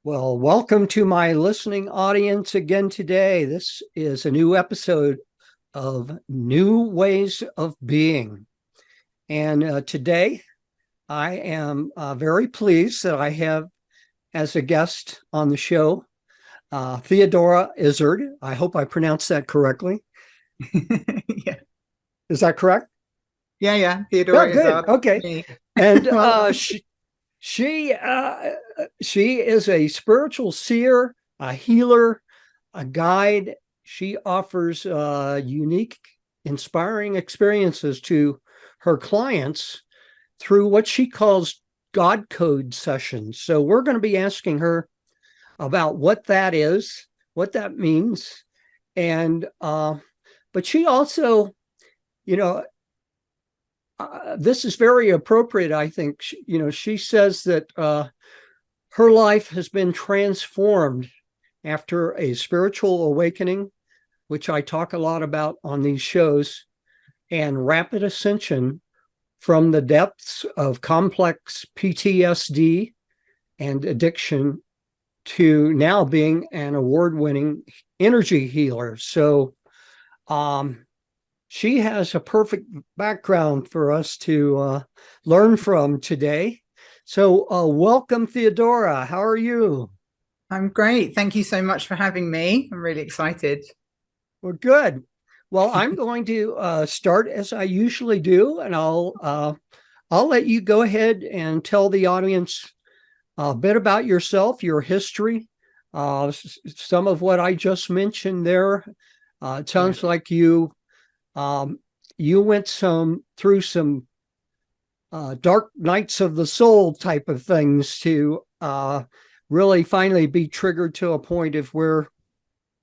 Well, welcome to my listening audience again today. This is a new episode of New Ways of Being. And today I am very pleased that I have as a guest on the show Theodora Izzard. I hope I pronounced that correctly. Yeah, Is that correct? yeah. Yeah, Theodora good. Izzard. Okay. Me. And Well, she she is a spiritual seer, a healer, a guide. She offers unique, inspiring experiences to her clients through what she calls God code sessions. So we're going to be asking her about what that is, what that means, and but she also, you know, this is very appropriate. I think she says that her life has been transformed after a spiritual awakening, which I talk a lot about on these shows, and rapid ascension from the depths of complex PTSD and addiction to now being an award-winning energy healer. So um, she has a perfect background for us to learn from today. So welcome, Theodora. How are you? I'm great. Thank you so much for having me. I'm really excited. Well, good. Well, I'm going to start as I usually do, and I'll let you go ahead and tell the audience a bit about yourself, your history, some of what I just mentioned there. It Yeah. sounds like um, you went through some dark nights of the soul type of things to really finally be triggered to a point of where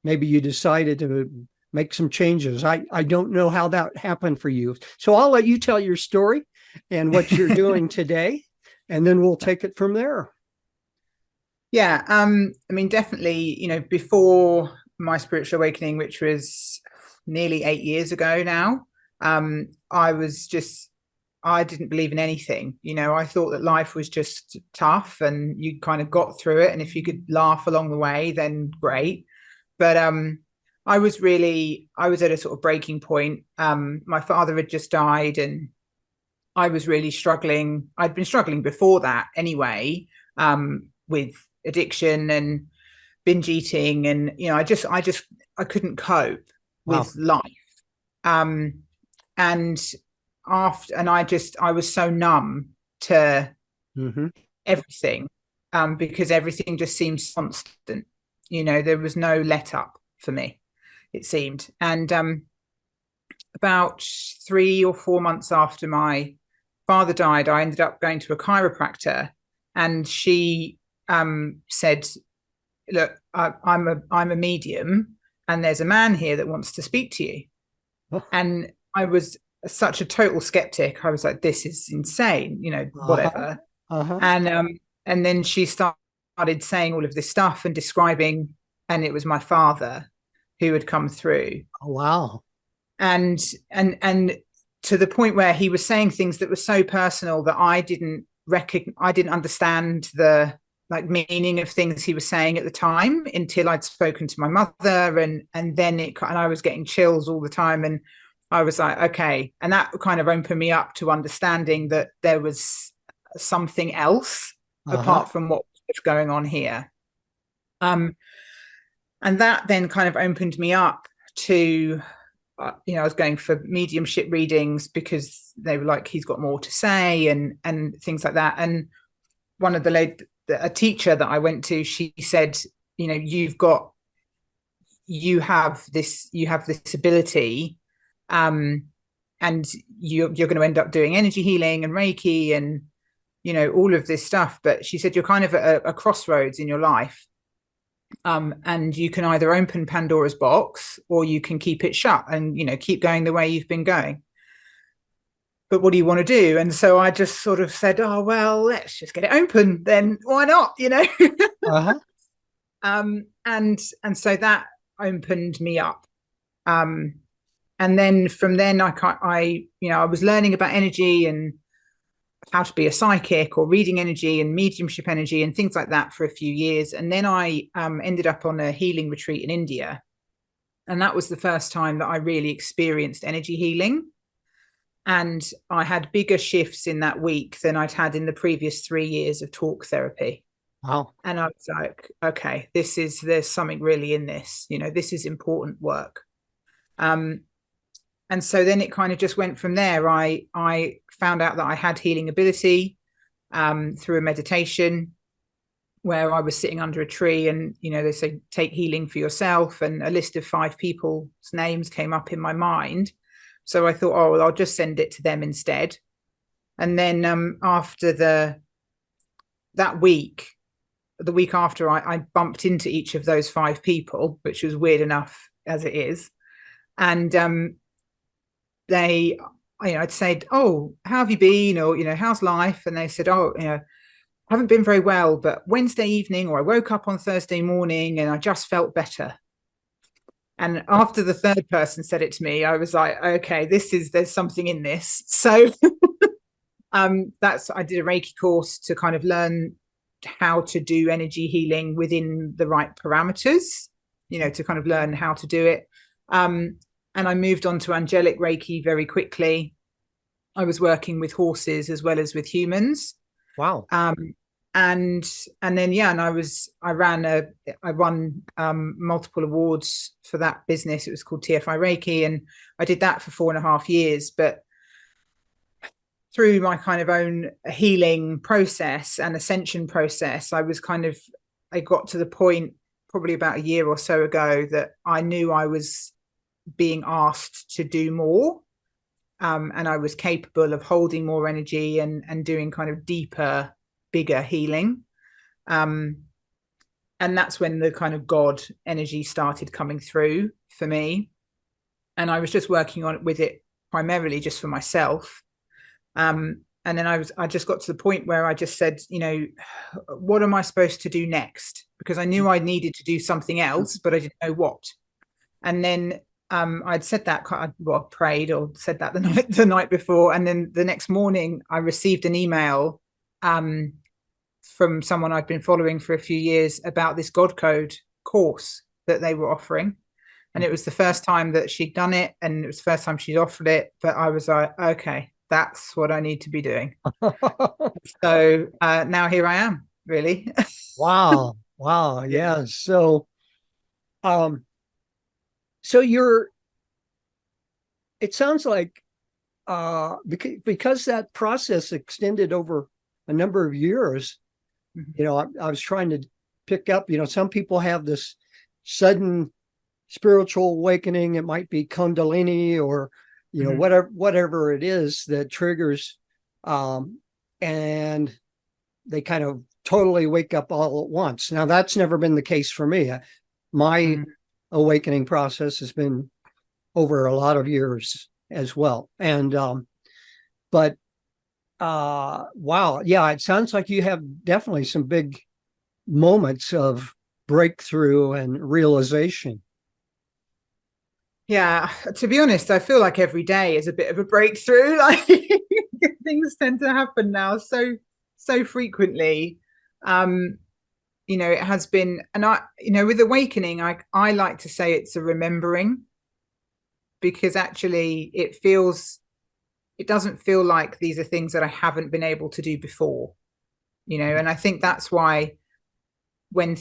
maybe you decided to make some changes. I don't know how that happened for you. So I'll let you tell your story and what you're doing today, and then we'll take it from there. Yeah, I mean, definitely, before my spiritual awakening, which was nearly 8 years ago now, I didn't believe in anything. I thought that life was just tough and you kind of got through it. And if you could laugh along the way, then great. But I was at a sort of breaking point. My father had just died and I was really struggling. I'd been struggling before that anyway, with addiction and binge eating. And, I couldn't cope Wow. with life. Um, and I was so numb to Mm-hmm. everything, because everything just seemed constant. There was no let up for me, it seemed. And about 3 or 4 months after my father died, I ended up going to a chiropractor, and she said, "Look, I'm a medium, and there's a man here that wants to speak to you." And I was such a total skeptic. I was like, "This is insane," Uh-huh. whatever. Uh-huh. And then she started saying all of this stuff and describing, and it was my father who had come through, Oh, wow. and to the point where he was saying things that were so personal that I didn't understand the like meaning of things he was saying at the time until I'd spoken to my mother, and then and I was getting chills all the time, and I was like, okay. And that kind of opened me up to understanding that there was something else Uh-huh. apart from what was going on here. Um, and that then kind of opened me up to, I was going for mediumship readings because they were like, he's got more to say, and things like that. And one of a teacher that I went to, she said, you have this ability, um, and you're going to end up doing energy healing and Reiki and all of this stuff. But she said you're kind of at a crossroads in your life, and you can either open Pandora's box or you can keep it shut and keep going the way you've been going. But what do you want to do? And so I just sort of said, oh well, let's just get it open then. Why not? Uh-huh. And so that opened me up. And then from then I was learning about energy, and how to be a psychic or reading energy and mediumship energy and things like that for a few years. And then I ended up on a healing retreat in India. And that was the first time that I really experienced energy healing. And I had bigger shifts in that week than I'd had in the previous 3 years of talk therapy. Wow. And I was like, okay, there's something really in this, this is important work. And so then it kind of just went from there. I found out that I had healing ability through a meditation where I was sitting under a tree, and they say take healing for yourself, and a list of 5 people's names came up in my mind. So I thought, oh, well, I'll just send it to them instead. And then after that week, the week after, I bumped into each of those 5 people, which was weird enough as it is, and I'd said, oh, how have you been? Or, how's life? And they said, oh, I haven't been very well, but Wednesday evening, or I woke up on Thursday morning and I just felt better. And after the third person said it to me, I was like, okay, there's something in this. So I did a Reiki course to kind of learn how to do energy healing within the right parameters, to kind of learn how to do it. And I moved on to angelic Reiki very quickly. I was working with horses as well as with humans. Wow. And then, and I won multiple awards for that business. It was called TFI Reiki. And I did that for 4.5 years. But through my kind of own healing process and ascension process, I got to the point probably about a year or so ago that I knew I was being asked to do more, and I was capable of holding more energy and doing kind of deeper, bigger healing, and that's when the kind of God energy started coming through for me. And I was just working with it primarily just for myself, and then I just got to the point where I just said, what am I supposed to do next? Because I knew I needed to do something else, but I didn't know what. And then I'd said that, prayed or said that the night before. And then the next morning I received an email from someone I'd been following for a few years about this God Code course that they were offering. And it was the first time that she'd done it, and it was the first time she'd offered it. But I was like, okay, that's what I need to be doing. So now here I am, really. Wow. Wow. Yeah. So, it sounds like, because that process extended over a number of years, I was trying to pick up, some people have this sudden spiritual awakening. It might be Kundalini or, whatever it is that triggers, and they kind of totally wake up all at once. Now, that's never been the case for me. My awakening process has been over a lot of years as well. And, wow. Yeah, it sounds like you have definitely some big moments of breakthrough and realization. Yeah, to be honest, I feel like every day is a bit of a breakthrough. Like things tend to happen now so frequently. It has been, and with awakening, I like to say it's a remembering, because actually it doesn't feel like these are things that I haven't been able to do before, and I think that's why when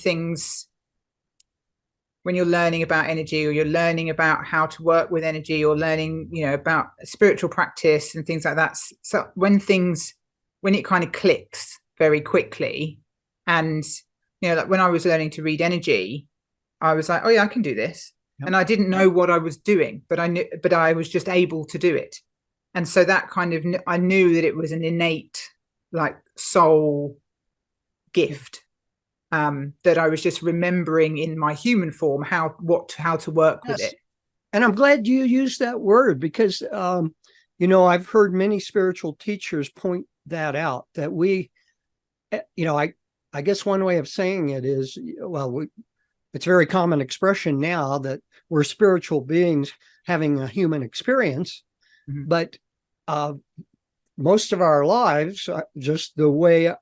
you're learning about energy, or you're learning about how to work with energy, or learning, about spiritual practice and things like that. So when it kind of clicks very quickly, and, like when I was learning to read energy, I was like, oh yeah, I can do this. Yep. And I didn't know what I was doing, but I was just able to do it. And so that kind of, I knew that it was an innate, like, soul gift. That I was just remembering in my human form how to work with it. And I'm glad you used that word, because I've heard many spiritual teachers point that out, that we, I guess one way of saying it is, it's a very common expression now that we're spiritual beings having a human experience, but most of our lives, just the way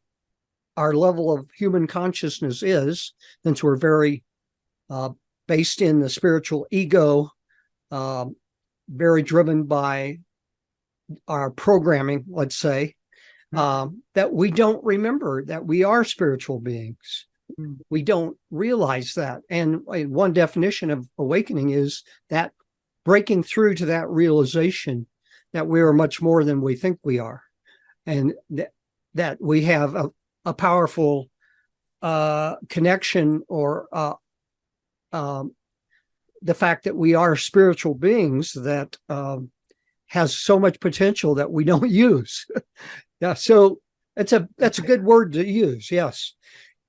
our level of human consciousness is, since we're very based in the spiritual ego, very driven by our programming, let's say, that we don't remember that we are spiritual beings. We don't realize that. And one definition of awakening is that breaking through to that realization that we are much more than we think we are, and that we have a powerful connection, or the fact that we are spiritual beings that has so much potential that we don't use. Yeah, so that's a good word to use. Yes,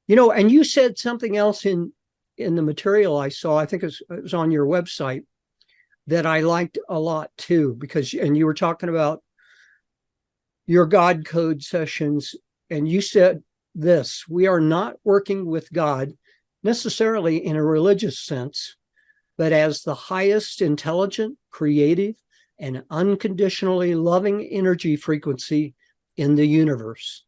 and you said something else in the material I saw. I think it was on your website that I liked a lot too, because you were talking about your God code sessions, and you said this: we are not working with God necessarily in a religious sense, but as the highest intelligent, creative, and unconditionally loving energy frequency in the universe.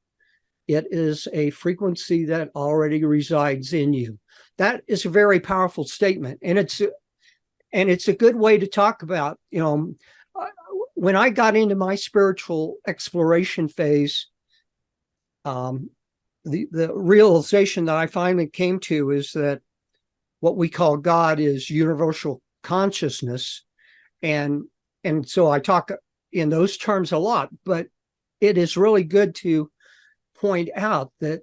It is a frequency that already resides in you. That is a very powerful statement, and it's a good way to talk about, when I got into my spiritual exploration phase, the realization that I finally came to is that what we call God is universal consciousness. And so I talk in those terms a lot, but it is really good to point out that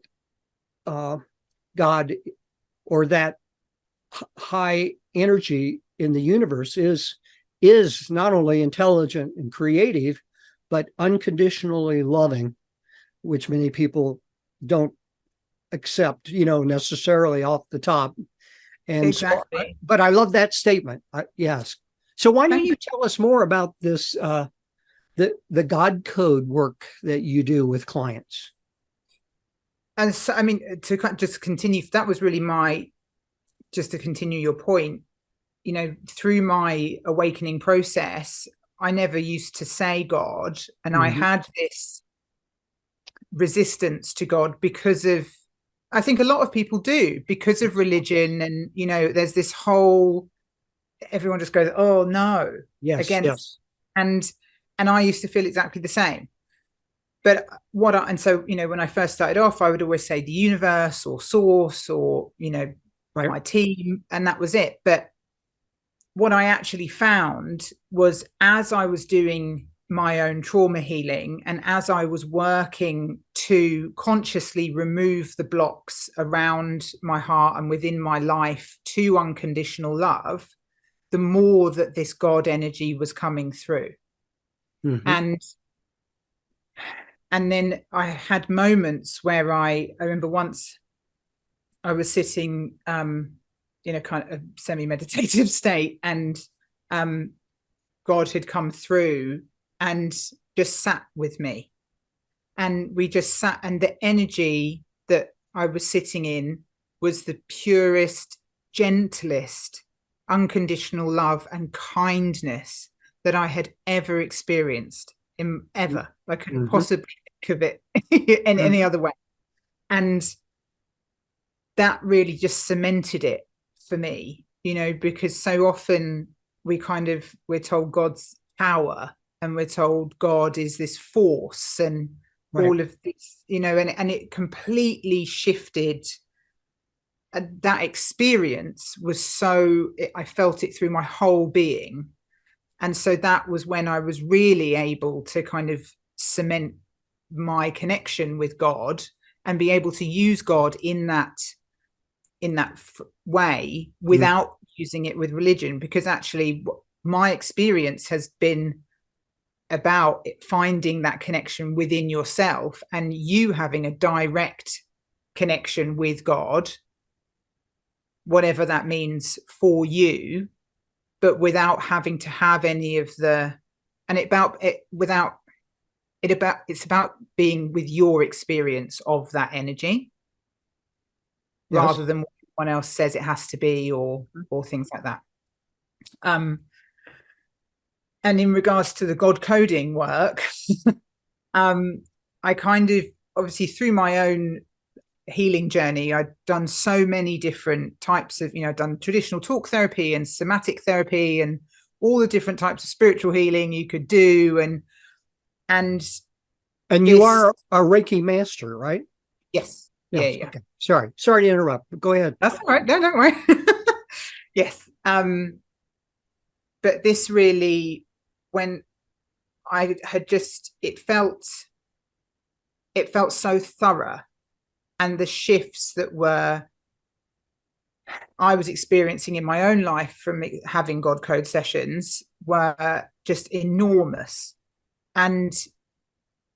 God, or that high energy in the universe, is not only intelligent and creative, but unconditionally loving, which many people don't accept, necessarily off the top. And exactly. but I love that statement. Yes. So why don't you tell us more about this, the God code work that you do with clients? And so, I mean, to just continue, that was really just to continue your point, through my awakening process, I never used to say God, and I had this resistance to God because of, I think a lot of people do, because of religion. And, there's this whole, everyone just goes, oh no, against. And I used to feel exactly the same. But so, when I first started off, I would always say the universe or source or, my team, and that was it. But what I actually found was, as I was doing my own trauma healing, and as I was working to consciously remove the blocks around my heart and within my life to unconditional love, the more that this God energy was coming through. And then I had moments where I remember once I was sitting in a kind of semi-meditative state, and God had come through and just sat with me. And we just sat, and the energy that I was sitting in was the purest, gentlest, unconditional love and kindness that I had ever experienced ever. I couldn't possibly think of it in any other way. And that really just cemented it for me, because so often we're told God's power, and we're told God is this force and all of this, and it completely shifted. That experience was I felt it through my whole being. And so that was when I was really able to kind of cement my connection with God and be able to use God in that way without using it with religion, because actually my experience has been about finding that connection within yourself, and you having a direct connection with God, whatever that means for you, but without having to have any of it's about being with your experience of that energy, rather than what anyone else says it has to be, or things like that. And in regards to the God coding work, I kind of, obviously through my own healing journey, I'd done so many different types of, I've done traditional talk therapy and somatic therapy and all the different types of spiritual healing you could do. And you are a Reiki master, right? Yes. Yes. Yeah. Okay. Sorry to interrupt, but go ahead. That's all right. No, don't worry. Yes. But this really, when I had it felt so thorough, and the shifts that I was experiencing in my own life from having God code sessions were just enormous. And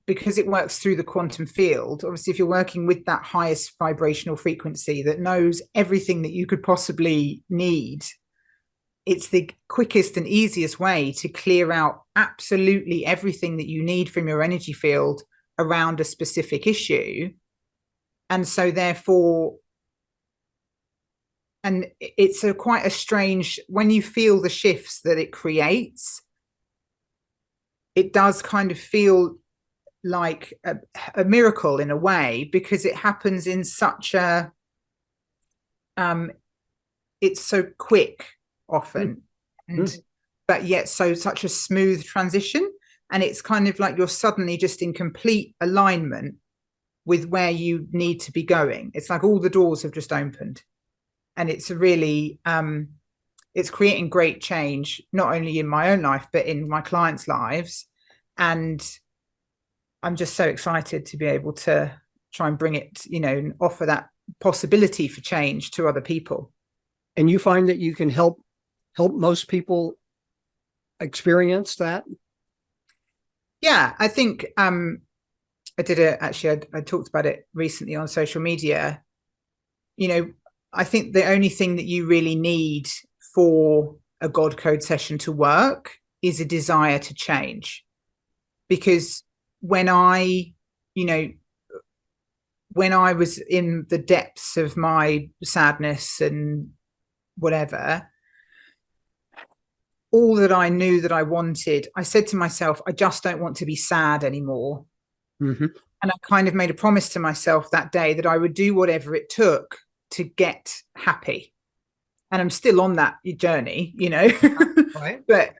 because it works through the quantum field, obviously, if you're working with that highest vibrational frequency that knows everything that you could possibly need, it's the quickest and easiest way to clear out absolutely everything that you need from your energy field around a specific issue. And so therefore, and it's quite a strange, when you feel the shifts that it creates, it does kind of feel like a miracle in a way, because it happens in such a, it's so quick often, but yet such a smooth transition. And it's kind of like you're suddenly just in complete alignment with where you need to be going. It's like all the doors have just opened, and it's really it's creating great change, not only in my own life but in my clients' lives. And I'm just so excited to be able to try and bring it, and offer that possibility for change to other people. And you find that you can help most people experience that? Yeah, I think I talked about it recently on social media. I think the only thing that you really need for a God code session to work is a desire to change. Because when I was in the depths of my sadness and whatever, all that I knew that I wanted, I said to myself, I just don't want to be sad anymore. Mm-hmm. And I kind of made a promise to myself that day that I would do whatever it took to get happy. And I'm still on that journey, Right. but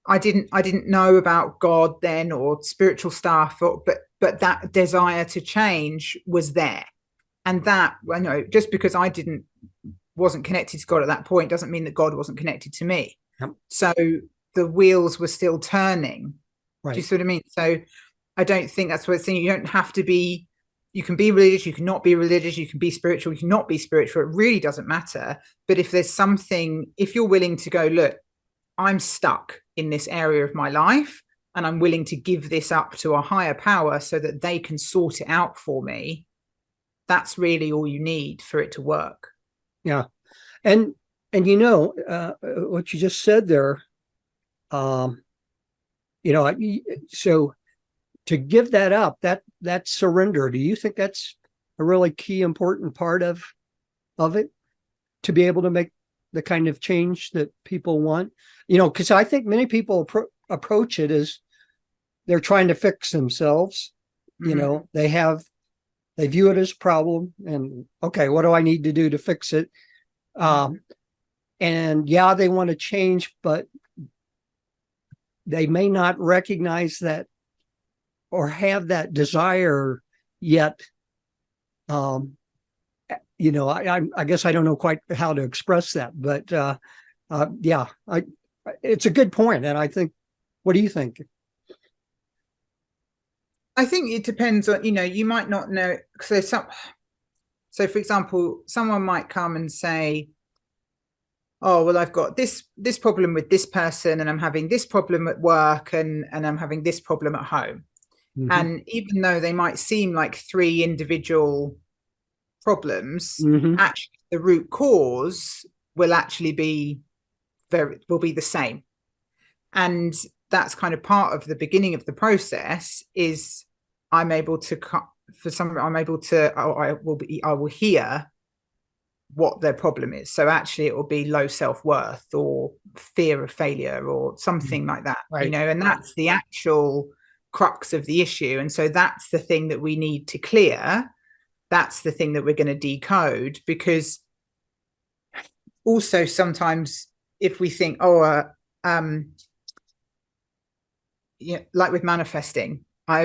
I didn't know about God then, or spiritual stuff, but that desire to change was there. And that, I know, just because I wasn't connected to God at that point doesn't mean that God wasn't connected to me. Yep. So the wheels were still turning. Right. Do you see what I mean? So I don't think that's what it's saying. You don't have to be, you can be religious, you can not be religious, you can be spiritual, you can not be spiritual. It really doesn't matter. But if there's something, if you're willing to go, look, I'm stuck in this area of my life and I'm willing to give this up to a higher power so that they can sort it out for me, that's really all you need for it to work. Yeah. And what you just said there, so to give that up, that surrender, do you think that's a really key, important part of it, to be able to make the kind of change that people want? Because I think many people approach it as they're trying to fix themselves. Mm-hmm. They view it as a problem, and okay, what do I need to do to fix it? And yeah, they want to change, but they may not recognize that or have that desire yet. I guess I don't know quite how to express that, but it's a good point. And I think, what do you think? I think it depends on, you might not know. So for example, someone might come and say, oh, well, I've got this problem with this person, and I'm having this problem at work, and I'm having this problem at home. Mm-hmm. And even though they might seem like three individual problems, mm-hmm. actually the root cause will actually be the same. And that's kind of part of the beginning of the process. Is I will hear what their problem is. So actually it will be low self-worth or fear of failure or something like that, right. And that's the actual crux of the issue. And so that's the thing that we need to clear. That's the thing that we're going to decode, because also sometimes if we think, like with manifesting, I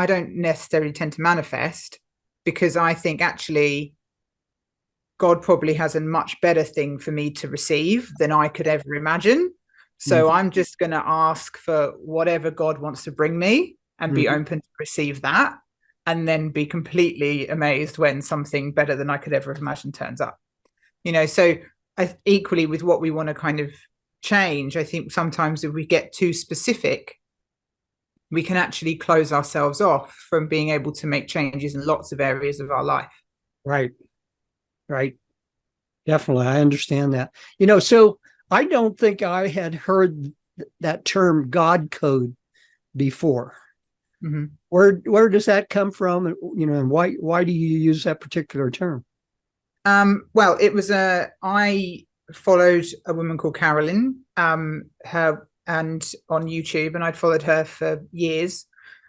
don't necessarily tend to manifest, because I think actually God probably has a much better thing for me to receive than I could ever imagine. So I'm just going to ask for whatever God wants to bring me and be open to receive that, and then be completely amazed when something better than I could ever have imagined turns up. So equally with what we want to kind of change, I think sometimes if we get too specific, we can actually close ourselves off from being able to make changes in lots of areas of our life. Right. Definitely. I understand that. So I don't think I had heard that term God code before. Where does that come from? And why do you use that particular term? Well, it was I followed a woman called Carolyn, her, and on YouTube, and I'd followed her for years,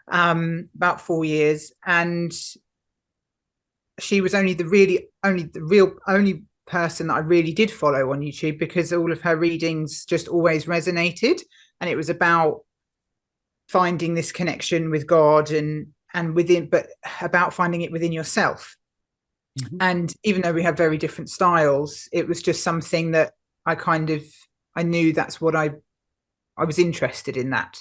about 4 years, and she was only the only person that I really did follow on YouTube, because all of her readings just always resonated, and it was about finding this connection with God and within, but about finding it within yourself. And even though we have very different styles, it was just something that I knew that's what I was interested in, that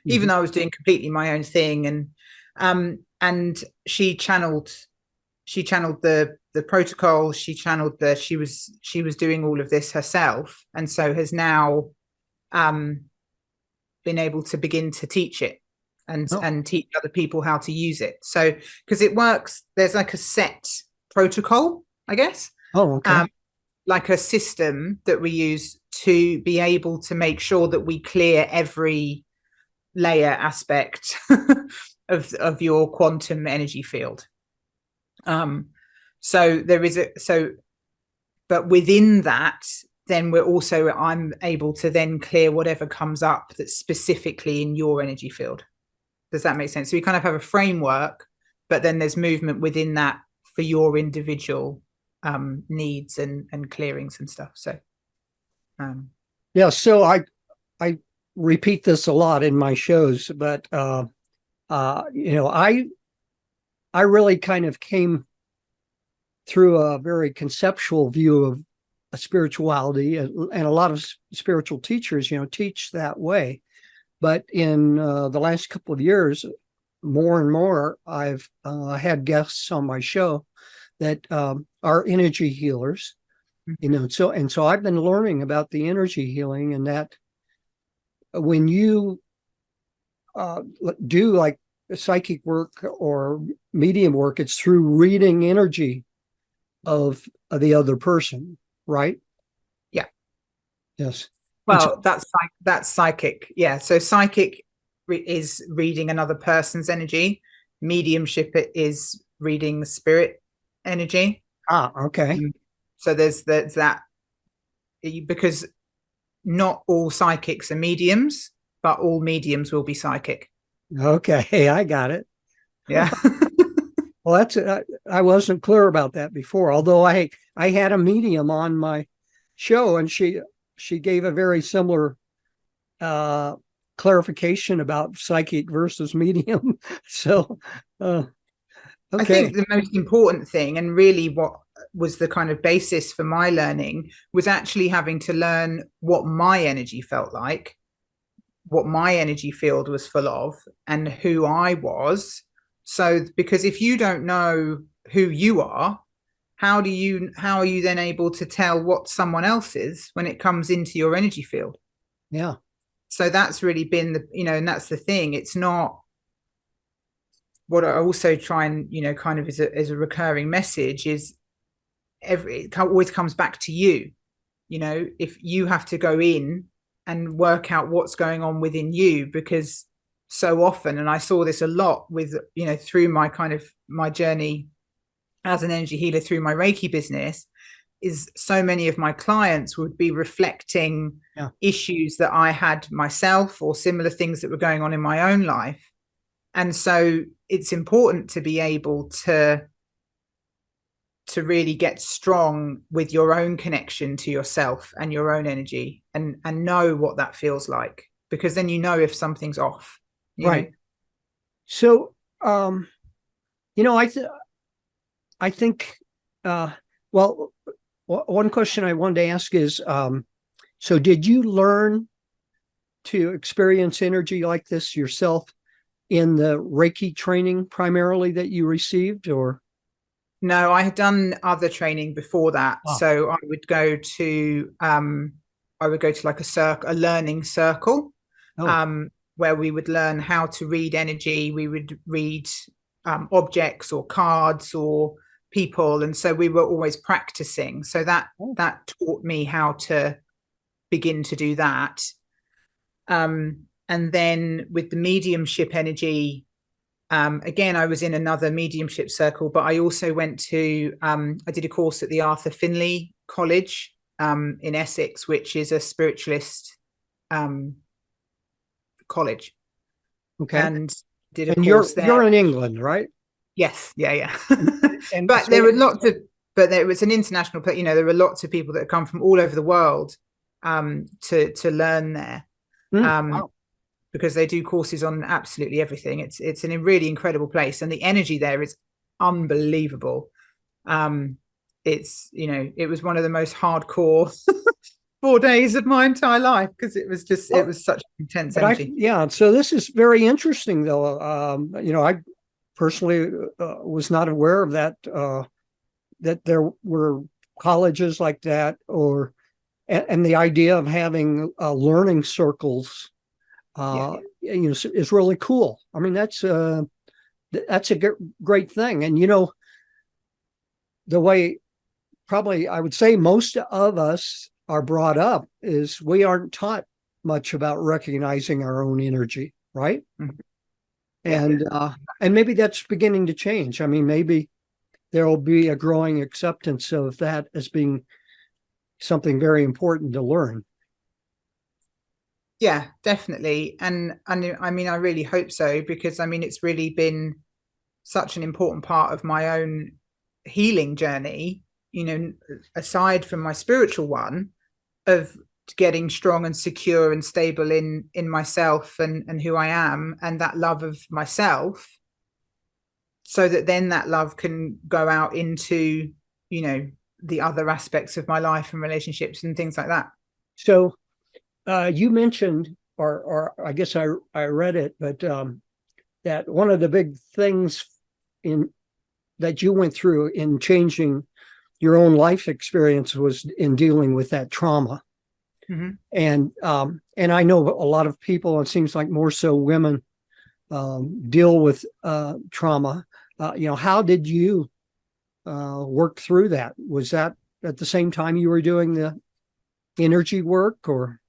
even though I was doing completely my own thing. And she channeled the protocol, she was doing all of this herself, and so has now been able to begin to teach it and teach other people how to use it. So because it works, there's like a set protocol, I guess. Like a system that we use to be able to make sure that we clear every layer aspect of your quantum energy field. But within that, then I'm able to then clear whatever comes up that's specifically in your energy field. Does that make sense? So we kind of have a framework, but then there's movement within that for your individual needs and clearings and stuff. So so I repeat this a lot in my shows, but I really kind of came through a very conceptual view of spirituality, and a lot of spiritual teachers teach that way. But in the last couple of years, more and more, I've had guests on my show that are energy healers, so I've been learning about the energy healing, and that when you do like psychic work or medium work, it's through reading energy of the other person, right? Yeah. Yes. Well, that's psychic. Yeah. So psychic is reading another person's energy. Mediumship is reading the spirit energy. Okay. So there's that, because not all psychics are mediums, but all mediums will be psychic. Okay, I got it. Yeah. Well, that's I wasn't clear about that before. Although I had a medium on my show, and she gave a very similar clarification about psychic versus medium. So, okay. I think the most important thing, and really what was the kind of basis for my learning, was actually having to learn what my energy felt like, what my energy field was full of, and who I was. So, because if you don't know who you are, how are you then able to tell what someone else is when it comes into your energy field? Yeah. So that's really been and that's the thing. It's not what I also try and, kind of as a recurring message is it always comes back to you. If you have to go in and work out what's going on within you, because so often, and I saw this a lot with, through my journey as an energy healer through my Reiki business, is so many of my clients would be reflecting issues that I had myself, or similar things that were going on in my own life. And so it's important to be able to really get strong with your own connection to yourself and your own energy, and know what that feels like, because then you know if something's off, Right. know? So, I think, well, one question I wanted to ask is, so did you learn to experience energy like this yourself in the Reiki training primarily that you received, or? No, I had done other training before that. So I would go to like a learning circle, where we would learn how to read energy. We would read objects or cards or people, and so we were always practicing. So that taught me how to begin to do that. And then with the mediumship energy, again, I was in another mediumship circle, but I also went to, I did a course at the Arthur Findlay College in Essex, which is a spiritualist college. Okay. And did a And course there. You're in England, right? Yes. Yeah. And but so there were lots of, but there was an international, there were lots of people that had come from all over the world to learn there. wow. Because they do courses on absolutely everything. It's a really incredible place, and the energy there is unbelievable. It was one of the most hardcore 4 days of my entire life, because it was such intense energy. So this is very interesting, though. I personally was not aware of that, that there were colleges like that, and the idea of having learning circles is really cool. I mean, that's a great thing. And the way probably I would say most of us are brought up is we aren't taught much about recognizing our own energy, right? Mm-hmm. And maybe that's beginning to change. I mean, maybe there will be a growing acceptance of that as being something very important to learn. Yeah, definitely. And I mean, I really hope so, because I mean, it's really been such an important part of my own healing journey, aside from my spiritual one, of getting strong and secure and stable in myself and who I am, and that love of myself, so that then that love can go out into, the other aspects of my life and relationships and things like that. So you mentioned, or I guess I read it, but that one of the big things that you went through in changing your own life experience was in dealing with that trauma. Mm-hmm. And I know a lot of people, it seems like more so women, deal with trauma. How did you work through that? Was that at the same time you were doing the energy work, or?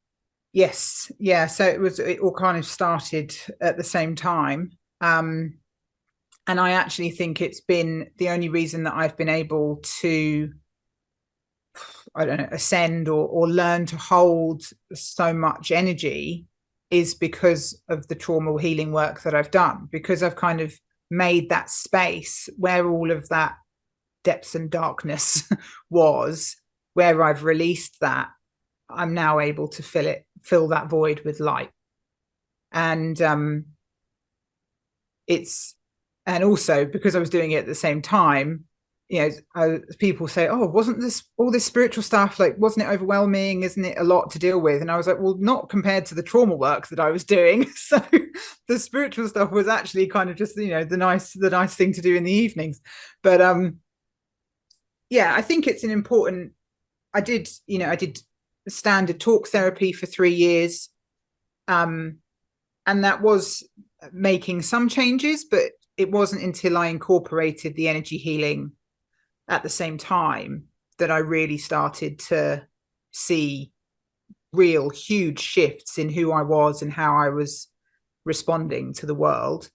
Yes. Yeah. So it all kind of started at the same time. And I actually think it's been the only reason that I've been able to, I don't know, ascend or learn to hold so much energy, is because of the trauma healing work that I've done, because I've kind of made that space where all of that depths and darkness was, where I've released that. I'm now able to fill that void with light. And and also because I was doing it at the same time, people say, oh, wasn't this all this spiritual stuff, like, wasn't it overwhelming? Isn't it a lot to deal with? And I was like, well, not compared to the trauma work that I was doing. So the spiritual stuff was actually kind of just, the nice thing to do in the evenings. But I think it's an important, I did standard talk therapy for 3 years. And that was making some changes, but it wasn't until I incorporated the energy healing at the same time that I really started to see real huge shifts in who I was and how I was responding to the world.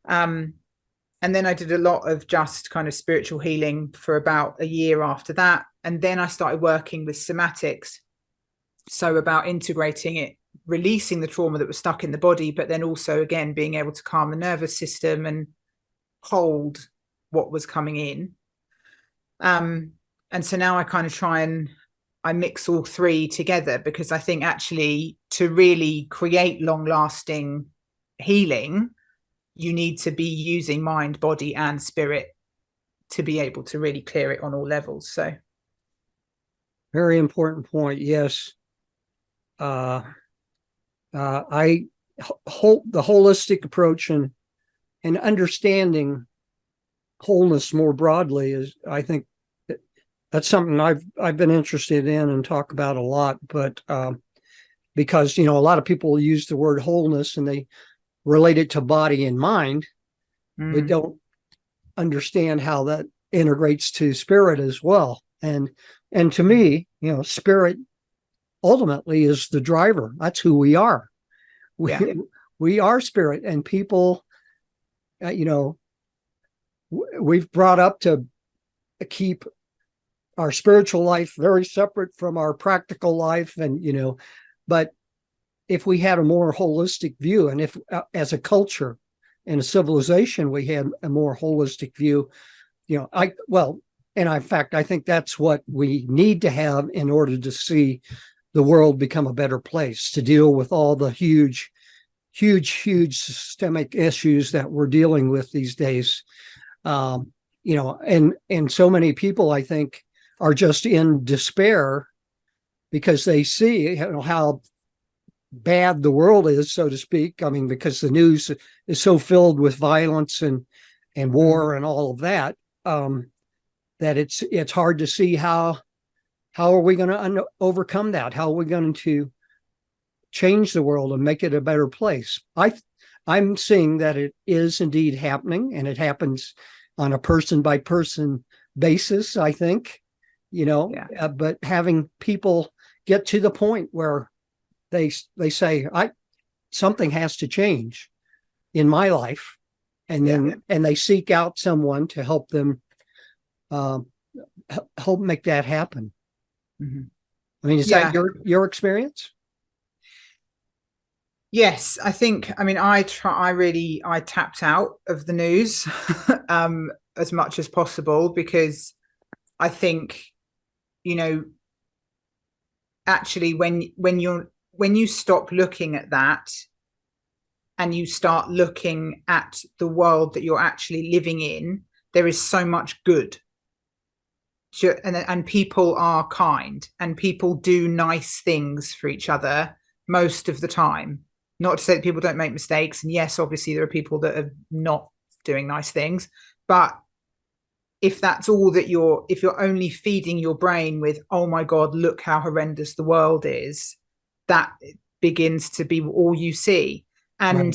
And then I did a lot of just kind of spiritual healing for about a year after that. And then I started working with somatics. So about integrating it releasing the trauma that was stuck in the body, but then also again being able to calm the nervous system and hold what was coming in. And so now I kind of try and I mix all three together, because I think actually to really create long-lasting healing, you need to be using mind, body, and spirit to be able to really clear it on all levels. So very important point. Yes. I hope the holistic approach and understanding wholeness more broadly is, I think that's something I've been interested in and talk about a lot. But because a lot of people use the word wholeness and they relate it to body and mind, but don't understand how that integrates to spirit as well. And to me, spirit ultimately is the driver. That's who we are. We are spirit, and people, we've brought up to keep our spiritual life very separate from our practical life. And, but if we had a more holistic view, and if as a culture and a civilization, we had a more holistic view, and in fact, I think that's what we need to have in order to see the world become a better place, to deal with all the huge systemic issues that we're dealing with these days. And so many people, I think, are just in despair because they see how bad the world is, so to speak. I mean, because the news is so filled with violence and war and all of that, that it's hard to see how are we going to overcome that? How are we going to change the world and make it a better place? I'm seeing that it is indeed happening, and it happens on a person by person basis, I think, but having people get to the point where they say, something has to change in my life. And then, and they seek out someone to help them, help make that happen. Mm-hmm. I mean, is that your experience? Yes, I think, I tapped out of the news as much as possible, because I think, actually when you stop looking at that and you start looking at the world that you're actually living in, there is so much good. And people are kind, and people do nice things for each other most of the time. Not to say that people don't make mistakes. And yes, obviously there are people that are not doing nice things. But if that's all that if you're only feeding your brain with, oh my God, look how horrendous the world is, that begins to be all you see. And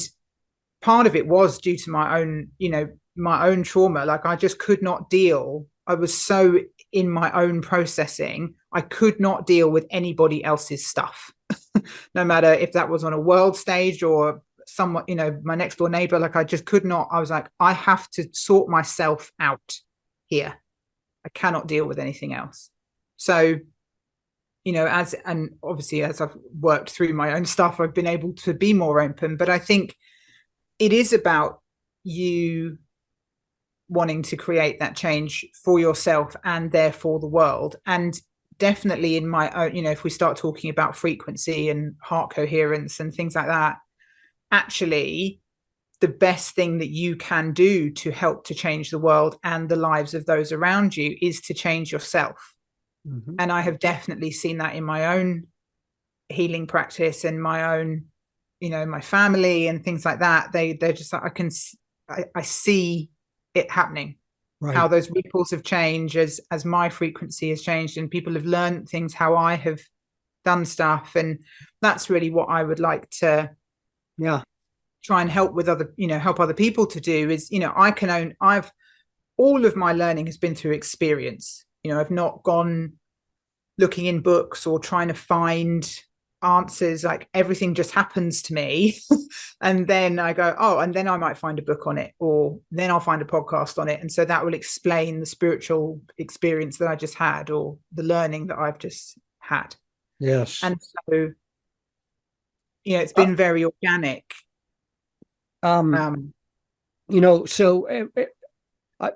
part of it was due to my own trauma. Like, I just could not deal. I was so in my own processing. I could not deal with anybody else's stuff. No matter if that was on a world stage or someone, my next door neighbor. Like, I just could not. I was like, I have to sort myself out here. I cannot deal with anything else. So, and obviously as I've worked through my own stuff, I've been able to be more open. But I think it is about you wanting to create that change for yourself and therefore the world. And definitely in my own, if we start talking about frequency and heart coherence and things like that, actually the best thing that you can do to help to change the world and the lives of those around you is to change yourself. Mm-hmm. And I have definitely seen that in my own healing practice and my own, my family and things like that. They're just like, I see it happening. Right. How those ripples have changed as my frequency has changed, and people have learned things, how I have done stuff. And that's really what I would like to try and help with help other people to do is, all of my learning has been through experience. I've not gone looking in books or trying to find answers. Like, everything just happens to me. And then I go, and then I might find a book on it, or then I'll find a podcast on it. And so that will explain the spiritual experience that I just had, or the learning that I've just had. Yes. And so it's been very organic. Um, so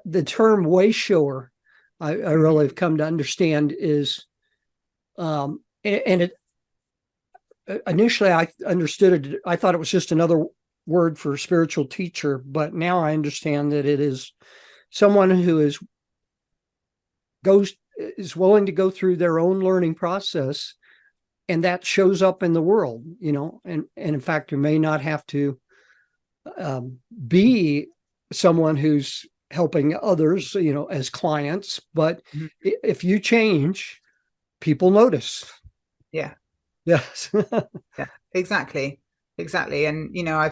the term way shower, I really have come to understand is, and it initially I understood it. I thought it was just another word for spiritual teacher, but now I understand that it is someone who is willing to go through their own learning process, and that shows up in the world, and in fact, you may not have to be someone who's helping others, as clients, but if you change, people notice. Yeah. Yes. Yeah, exactly. And I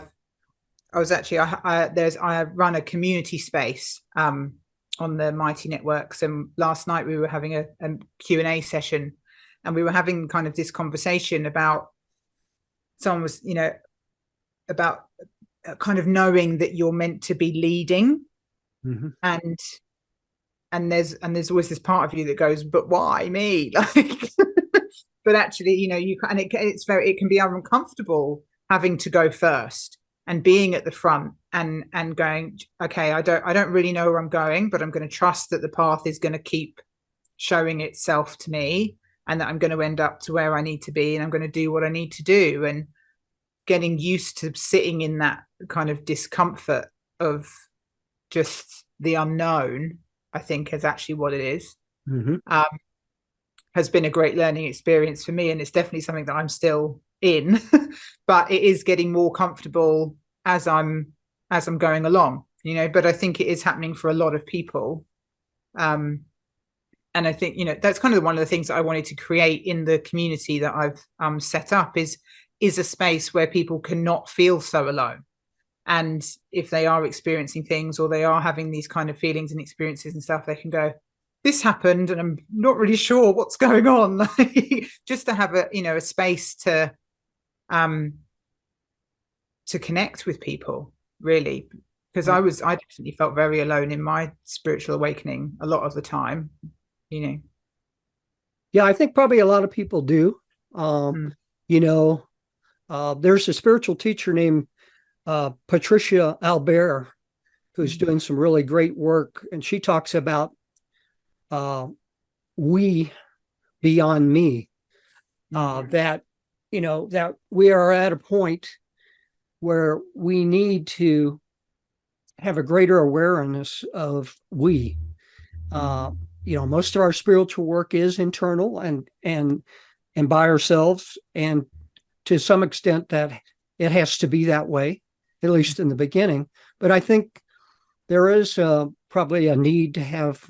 run a community space on the Mighty Networks, and last night we were having a Q&A session, and we were having kind of this conversation about someone was, about kind of knowing that you're meant to be leading, and there's always this part of you that goes, but why me? Like, but actually, it can be uncomfortable having to go first and being at the front and going, okay, I don't really know where I'm going, but I'm going to trust that the path is going to keep showing itself to me, and that I'm going to end up to where I need to be, and I'm going to do what I need to do. And getting used to sitting in that kind of discomfort of just the unknown, I think, is actually what it is. Has been a great learning experience for me, and it's definitely something that I'm still in, but it is getting more comfortable as I'm going along, but I think it is happening for a lot of people. And I think, that's kind of one of the things that I wanted to create in the community that I've set up is a space where people cannot feel so alone. And if they are experiencing things, or they are having these kind of feelings and experiences and stuff, they can go, this happened and I'm not really sure what's going on. Just to have a space to connect with people, really, because I definitely felt very alone in my spiritual awakening a lot of the time. Yeah, I think probably a lot of people do. There's a spiritual teacher named Patricia Albert, who's doing some really great work, and she talks about we beyond me, that that we are at a point where we need to have a greater awareness of we. Most of our spiritual work is internal and by ourselves, and to some extent that it has to be that way, at least in the beginning. But I think there is probably a need to have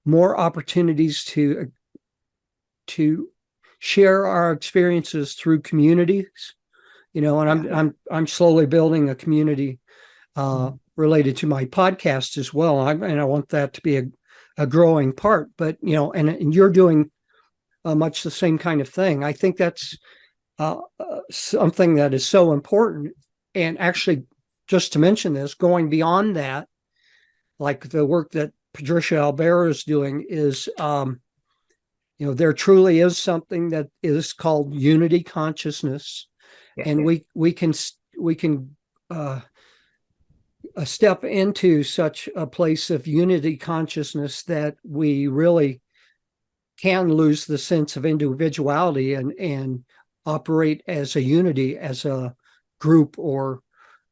more opportunities to share our experiences through communities, and I'm slowly building a community related to my podcast as well. And I want that to be a growing part, but, and you're doing much the same kind of thing. I think that's something that is so important. And actually, just to mention this, going beyond that, like the work that Patricia Albert is doing is, there truly is something that is called unity consciousness. And we can step into such a place of unity consciousness that we really can lose the sense of individuality and operate as a unity, as a group, or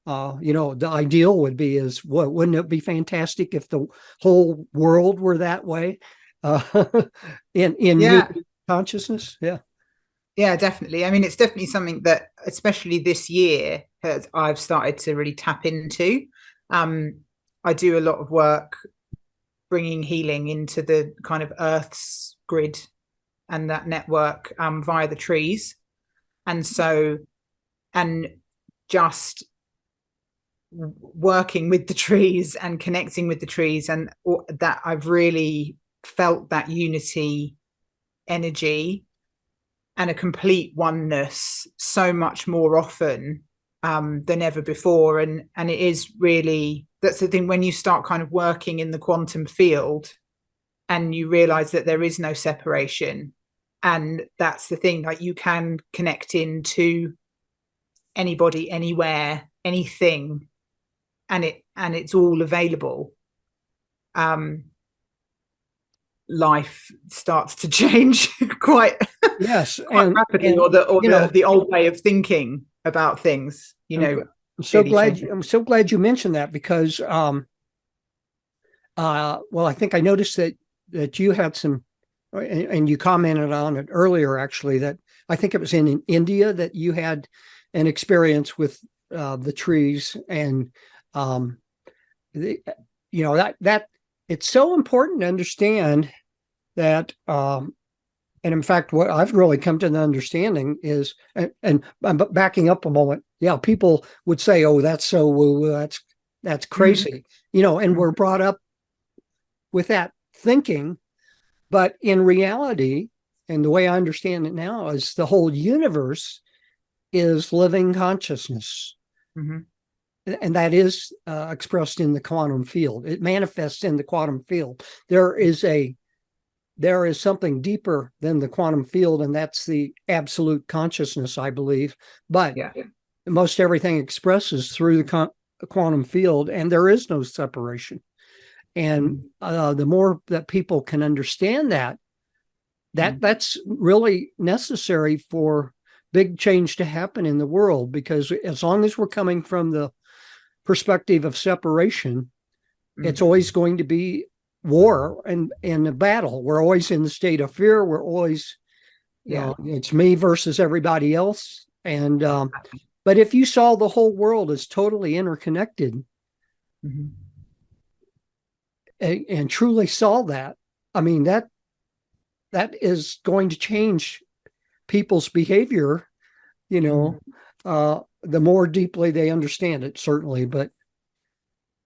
the ideal would be is, wouldn't it be fantastic if the whole world were that way, in unity consciousness? Yeah, definitely. I mean, it's definitely something that, especially this year, I've started to really tap into. I do a lot of work bringing healing into the kind of Earth's grid and that network via the trees. And just working with the trees and connecting with the trees, and that I've really felt that unity energy and a complete oneness so much more often than ever before. And it is really, that's the thing, when you start kind of working in the quantum field and you realize that there is no separation, And that's the thing, like you can connect into anybody, anywhere, anything, and it's all available. Life starts to change quite Yes, quite rapidly, or the old way of thinking about things, I'm so really glad changing. I'm so glad you mentioned that, because well, I think I noticed that you had some, and you commented on it earlier, actually, that I think it was in India that you had an experience with the trees, and the, that it's so important to understand that, and in fact, what I've really come to the understanding is, and I'm backing up a moment. Yeah, people would say, "Oh, that's so woo, that's crazy," and we're brought up with that thinking. But in reality, and the way I understand it now, is the whole universe is living consciousness. Mm-hmm. And that is expressed in the quantum field. It manifests in the quantum field. There is something deeper than the quantum field, and that's the absolute consciousness, I believe. But most everything expresses through the quantum field, and there is no separation. And the more that people can understand that's really necessary for big change to happen in the world, because as long as we're coming from the perspective of separation, it's always going to be war and a battle. We're always in the state of fear. We're always, it's me versus everybody else. And but if you saw the whole world as totally interconnected, and truly saw that, I mean, that is going to change people's behavior, the more deeply they understand it, certainly. But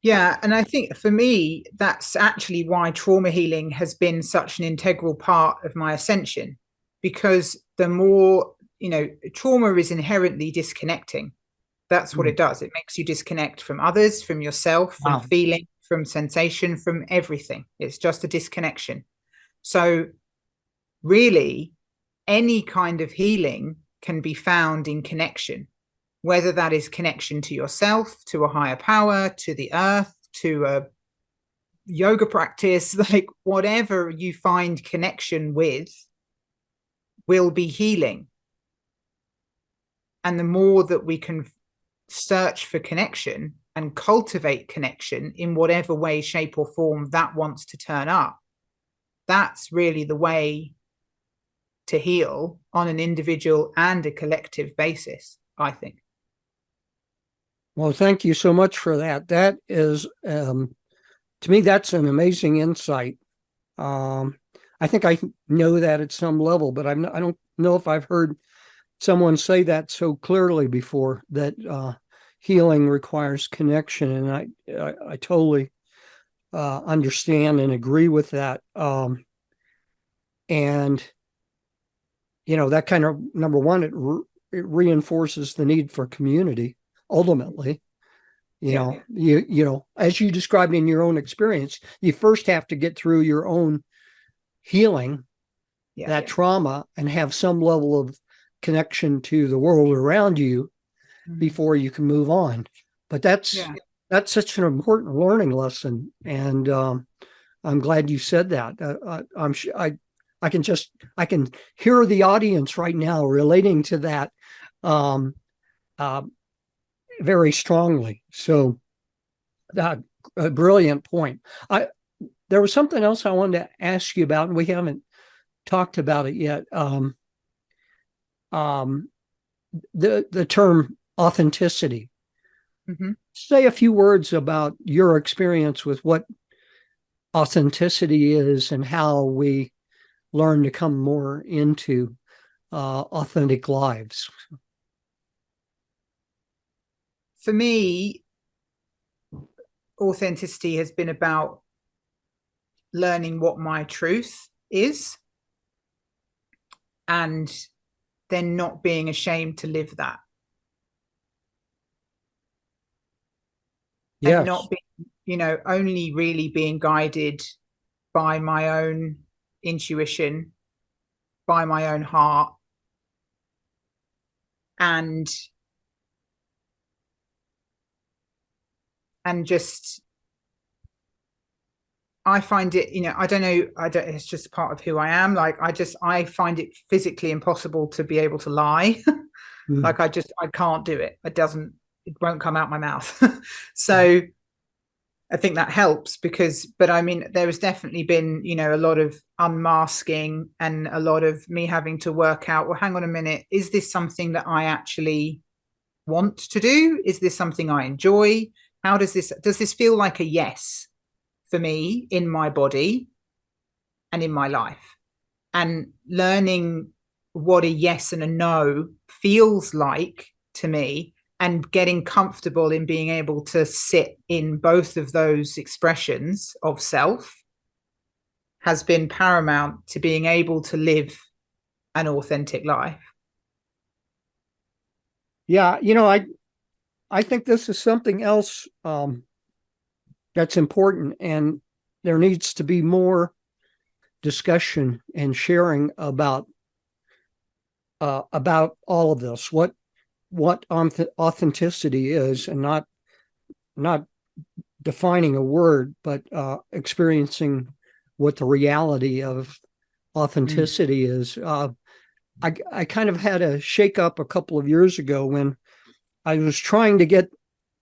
and I think for me, that's actually why trauma healing has been such an integral part of my ascension, because the more, trauma is inherently disconnecting. That's what it does. It makes you disconnect from others, from yourself, from feeling, from sensation, from everything. It's just a disconnection. So really, any kind of healing can be found in connection, whether that is connection to yourself, to a higher power, to the earth, to a yoga practice, like whatever you find connection with will be healing. And the more that we can search for connection and cultivate connection in whatever way, shape, or form that wants to turn up, that's really the way to heal on an individual and a collective basis, I think. Well, thank you so much for that. That is, to me, that's an amazing insight. I think I know that at some level, but I don't know if I've heard someone say that so clearly before, that healing requires connection. And I totally understand and agree with that. And, that kind of, number one, it reinforces the need for community. Ultimately, as you described in your own experience, you first have to get through your own healing, that trauma, and have some level of connection to the world around you before you can move on. But that's such an important learning lesson, and I'm glad you said that. I'm sure I can hear the audience right now relating to that very strongly. So that a brilliant point. There was something else I wanted to ask you about, and we haven't talked about it yet. The term authenticity. Say a few words about your experience with what authenticity is and how we learn to come more into authentic lives. For me, authenticity has been about learning what my truth is and then not being ashamed to live that. Yes. And not being, only really being guided by my own intuition by my own heart, and just, I find it, I don't know, it's just part of who I am. Like, I find it physically impossible to be able to lie. Like, I can't do it. It won't come out my mouth. So I think that helps but I mean, there has definitely been, a lot of unmasking and a lot of me having to work out, well, hang on a minute, is this something that I actually want to do? Is this something I enjoy? Does this feel like a yes for me in my body and in my life? And learning what a yes and a no feels like to me, and getting comfortable in being able to sit in both of those expressions of self has been paramount to being able to live an authentic life. Yeah, I think this is something else that's important, and there needs to be more discussion and sharing about all of this. What authenticity is, and not defining a word, but experiencing what the reality of authenticity is. I kind of had a shake up a couple of years ago when I was trying to get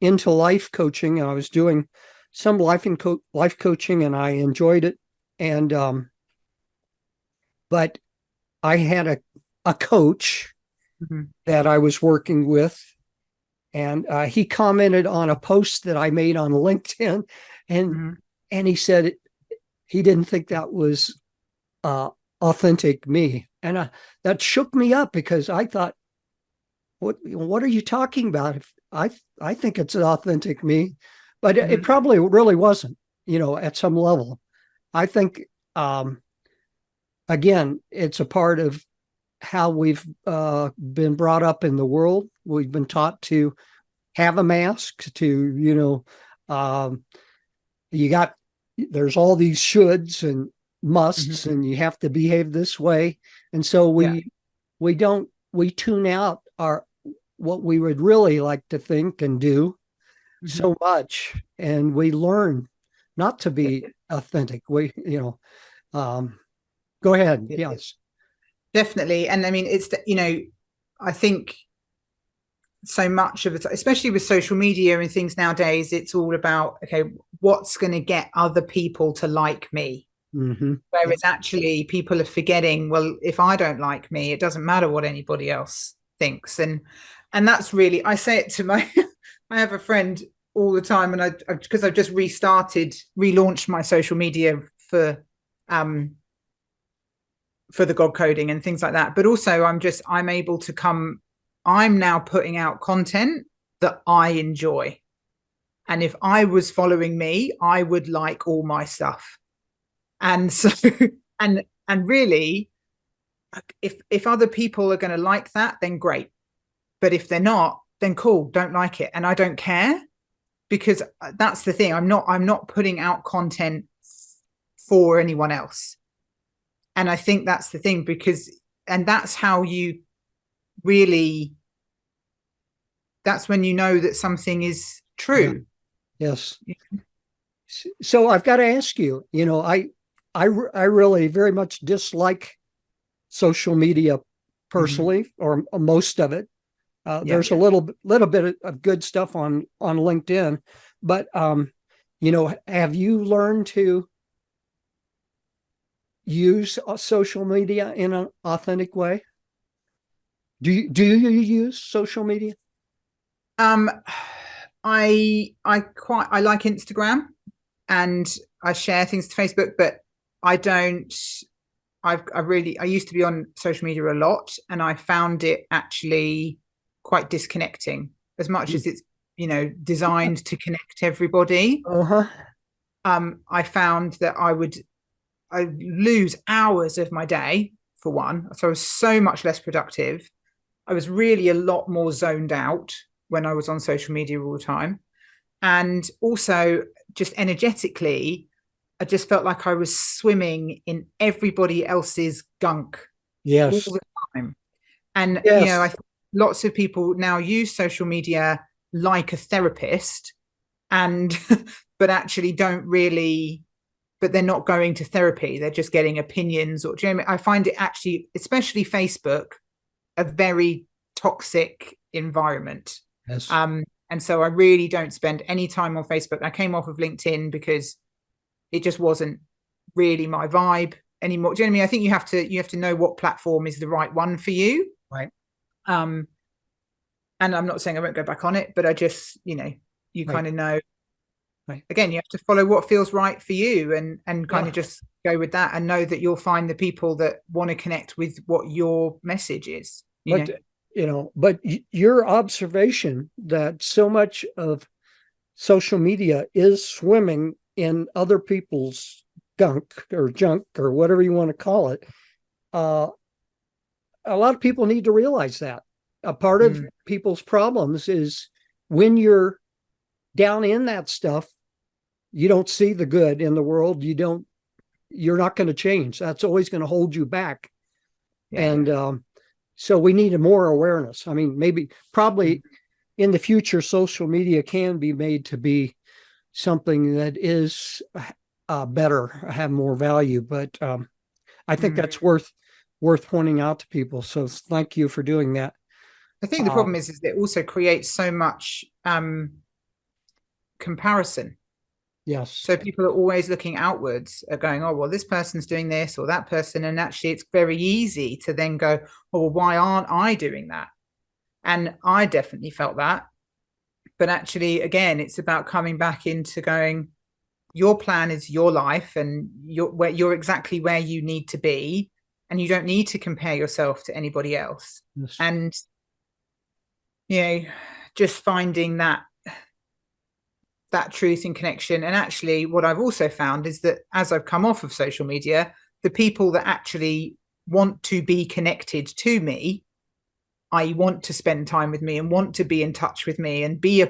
into life coaching, and I was doing some life coaching, and I enjoyed it. And but I had a coach that I was working with, and he commented on a post that I made on LinkedIn, and he said he didn't think that was authentic me, and that shook me up, because I thought, what are you talking about? I think it's an authentic me, but it probably really wasn't, at some level. I think again, it's a part of how we've been brought up in the world. We've been taught to have a mask, to, there's all these shoulds and musts, and you have to behave this way. And so we tune out what we would really like to think and do so much. And we learn not to be authentic. Go ahead. Yes. Definitely. And I mean, it's, I think so much of it, especially with social media and things nowadays, it's all about, okay, what's going to get other people to like me? Whereas actually people are forgetting, well, if I don't like me, it doesn't matter what anybody else thinks. And that's really, I say it to I have a friend all the time, and because I've just relaunched my social media for the God coding and things like that. But also I'm now putting out content that I enjoy. And if I was following me, I would like all my stuff. And so, and really, if other people are going to like that, then great. But if they're not, then cool, don't like it. And I don't care, because that's the thing. I'm not putting out content for anyone else. And I think that's the thing, and that's how you really, that's when you know that something is true. Yeah. Yes. So I've got to ask you, I really very much dislike social media personally, or most of it. There's a little bit of good stuff on LinkedIn, but have you learned to use social media in an authentic way? Do you use social media? I like Instagram, and I share things to Facebook, but I don't. I used to be on social media a lot, and I found it actually quite disconnecting, as much as it's designed to connect everybody. I found that I lose hours of my day, for one. So I was so much less productive. I was really a lot more zoned out when I was on social media all the time. And also, just energetically, I just felt like I was swimming in everybody else's gunk, all Yes. the time. And, I Yes. think lots of people now use social media like a therapist, and, but actually don't really, but they're not going to therapy. They're just getting opinions. Or, do you know what I mean? I find it actually, especially Facebook, a very toxic environment. Yes. And so I really don't spend any time on Facebook. I came off of LinkedIn because it just wasn't really my vibe anymore. Do you know what I mean? I think you have to know what platform is the right one for you. Right. And I'm not saying I won't go back on it, but I just, you Right. kind of know. Right. Again, you have to follow what feels right for you, and kind Yeah. of just go with that, and know that you'll find the people that want to connect with what your message is. But your observation that so much of social media is swimming in other people's gunk or junk or whatever you want to call it. A lot of people need to realize that a part of people's problems is when you're down in that stuff, you don't see the good in the world. You're not going to change. That's always going to hold you back. Yeah. And so we need more awareness. I mean, probably in the future, social media can be made to be something that is better, have more value. But I think that's worth pointing out to people. So thank you for doing that. I think the problem is it also creates so much comparison. Yes. So people are always looking outwards, are going, oh, well, this person's doing this or that person. And actually, it's very easy to then go, oh, well, why aren't I doing that? And I definitely felt that. But actually, again, it's about coming back into going, your plan is your life, and you're exactly where you need to be. And you don't need to compare yourself to anybody else. Yes. And, just finding that truth and connection. And actually, what I've also found is that as I've come off of social media, the people that actually want to be connected to me, I want to spend time with me and want to be in touch with me and be a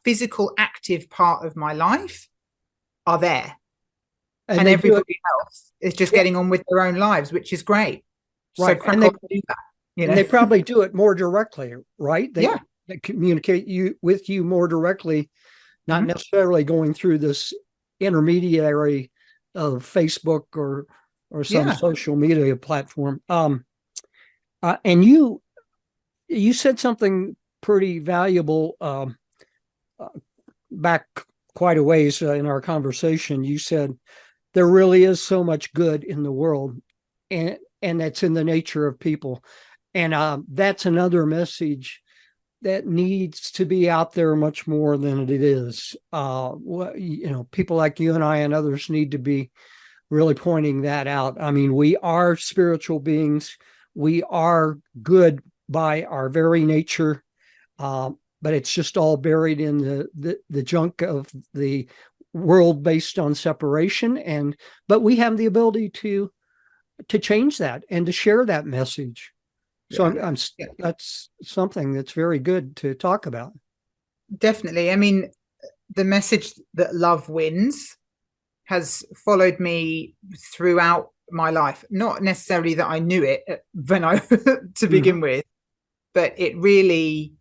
physical, active part of my life, are there. And everybody else is just getting on with their own lives, which is great. Right. So crack on to do that. And they probably do it more directly, right? They communicate with you more directly, not necessarily going through this intermediary of Facebook or some social media platform. And you said something pretty valuable back quite a ways in our conversation. You said there really is so much good in the world, and that's in the nature of people. And that's another message that needs to be out there much more than it is. People like you and I and others need to be really pointing that out. I mean, we are spiritual beings. We are good by our very nature, but it's just all buried in the junk of the world based on separation. But we have the ability to change that and to share that message. So that's something that's very good to talk about. Definitely. I mean, the message that love wins has followed me throughout my life. Not necessarily that I knew it when I to begin with, but it really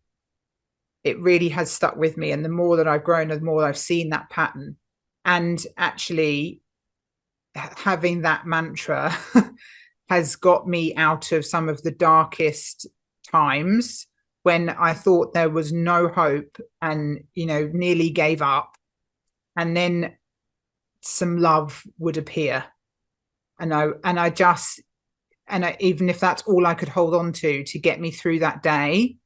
has stuck with me. And the more that I've grown, the more I've seen that pattern. And actually having that mantra has got me out of some of the darkest times when I thought there was no hope and, nearly gave up. And then some love would appear. Even if that's all I could hold on to get me through that day,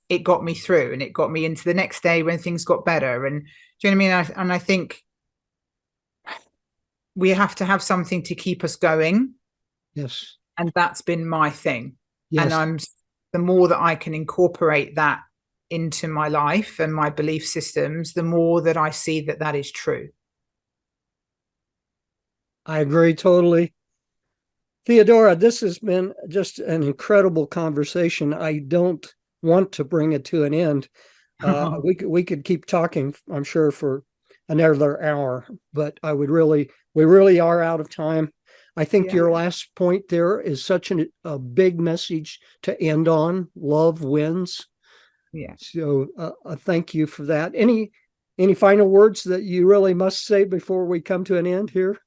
it got me through, and it got me into the next day when things got better. And do you know what I mean? And I think we have to have something to keep us going. Yes. And that's been my thing. Yes. And the more that I can incorporate that into my life and my belief systems, the more that I see that is true. I agree totally. Theodora, this has been just an incredible conversation. I don't want to bring it to an end. We could keep talking, I'm sure, for another hour, but we really are out of time. I think Yeah. your last point there is such a big message to end on. Love wins. Yeah. So thank you for that. Any final words that you really must say before we come to an end here?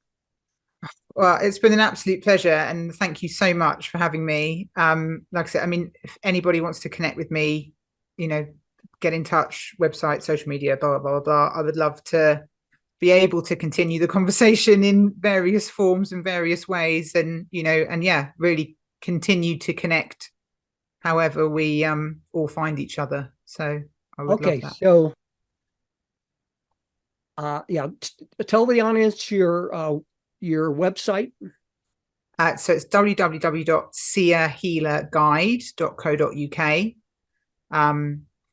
Well, it's been an absolute pleasure, and thank you so much for having me. Like I said, I mean, if anybody wants to connect with me, get in touch, website, social media, blah, blah, blah, blah. I would love to be able to continue the conversation in various forms and various ways, and really continue to connect however we all find each other. So I would love that. So tell the audience your website. So it's www.seerhealerguide.co.uk.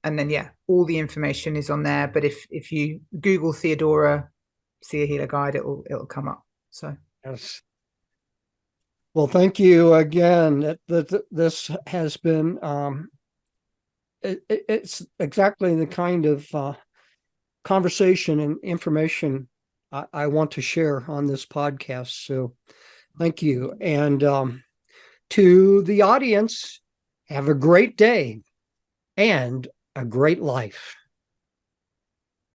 And then all the information is on there. But if you Google Theodora Seer Healer Guide, it'll come up. So yes. Well, thank you again. This has been it's exactly the kind of conversation and information I want to share on this podcast. So thank you. And to the audience, have a great day and a great life.